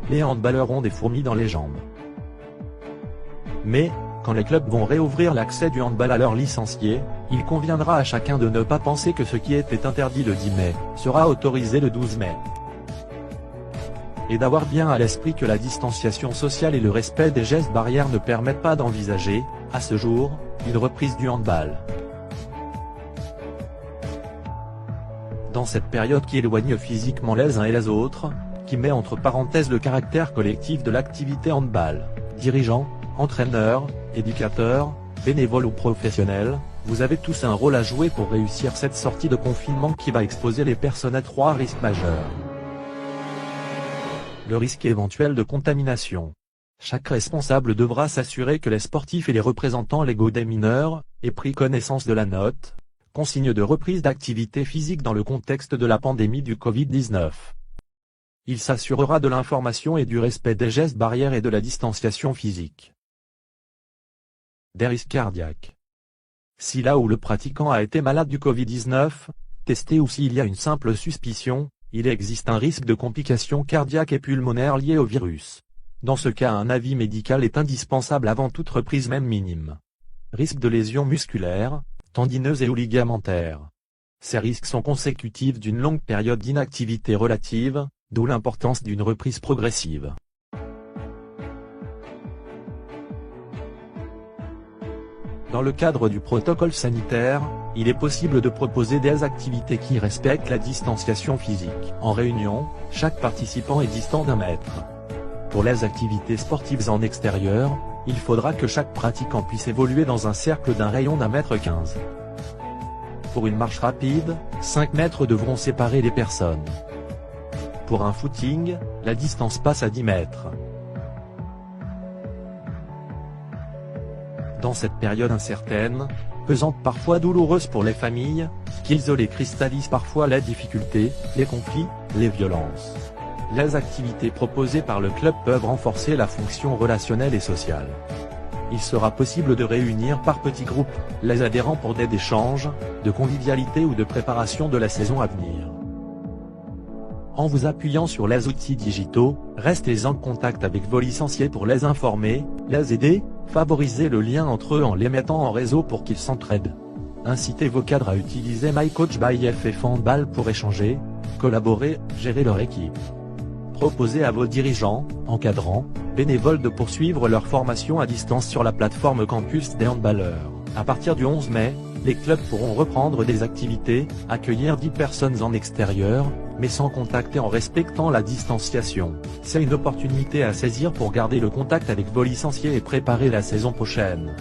les handballeurs ont des fourmis dans les jambes. Mais, quand les clubs vont réouvrir l'accès du handball à leurs licenciés, il conviendra à chacun de ne pas penser que ce qui était interdit le 10 mai, sera autorisé le 12 mai. Et d'avoir bien à l'esprit que la distanciation sociale et le respect des gestes barrières ne permettent pas d'envisager, à ce jour, une reprise du handball. Dans cette période qui éloigne physiquement les uns et les autres, qui met entre parenthèses le caractère collectif de l'activité handball, dirigeants, entraîneurs, éducateurs, bénévoles ou professionnels, vous avez tous un rôle à jouer pour réussir cette sortie de confinement qui va exposer les personnes à 3 risques majeurs. Le risque éventuel de contamination. Chaque responsable devra s'assurer que les sportifs et les représentants légaux des mineurs aient pris connaissance de la note, consigne de reprise d'activité physique dans le contexte de la pandémie du Covid-19. Il s'assurera de l'information et du respect des gestes barrières et de la distanciation physique. Des risques cardiaques. Si là où le pratiquant a été malade du Covid-19, testé ou s'il y a une simple suspicion, il existe un risque de complications cardiaques et pulmonaires liées au virus. Dans ce cas, un avis médical est indispensable avant toute reprise même minime. Risque de lésions musculaires, tendineuses et ou ligamentaires. Ces risques sont consécutifs d'une longue période d'inactivité relative, d'où l'importance d'une reprise progressive. Dans le cadre du protocole sanitaire, il est possible de proposer des activités qui respectent la distanciation physique. En réunion, chaque participant est distant d'1 mètre. Pour les activités sportives en extérieur, il faudra que chaque pratiquant puisse évoluer dans un cercle d'un rayon d'1,15 m. Pour une marche rapide, 5 mètres devront séparer les personnes. Pour un footing, la distance passe à 10 mètres. Dans cette période incertaine, pesante parfois douloureuse pour les familles, qu'isolent et cristallisent parfois les difficultés, les conflits, les violences. Les activités proposées par le club peuvent renforcer la fonction relationnelle et sociale. Il sera possible de réunir par petits groupes les adhérents pour des échanges, de convivialité ou de préparation de la saison à venir. En vous appuyant sur les outils digitaux, restez en contact avec vos licenciés pour les informer, les aider, favoriser le lien entre eux en les mettant en réseau pour qu'ils s'entraident. Incitez vos cadres à utiliser MyCoach by FF Handball pour échanger, collaborer, gérer leur équipe. Proposez à vos dirigeants, encadrants, bénévoles de poursuivre leur formation à distance sur la plateforme Campus des handballeurs. À partir du 11 mai, les clubs pourront reprendre des activités, accueillir 10 personnes en extérieur, mais sans contact et en respectant la distanciation. C'est une opportunité à saisir pour garder le contact avec vos licenciés et préparer la saison prochaine.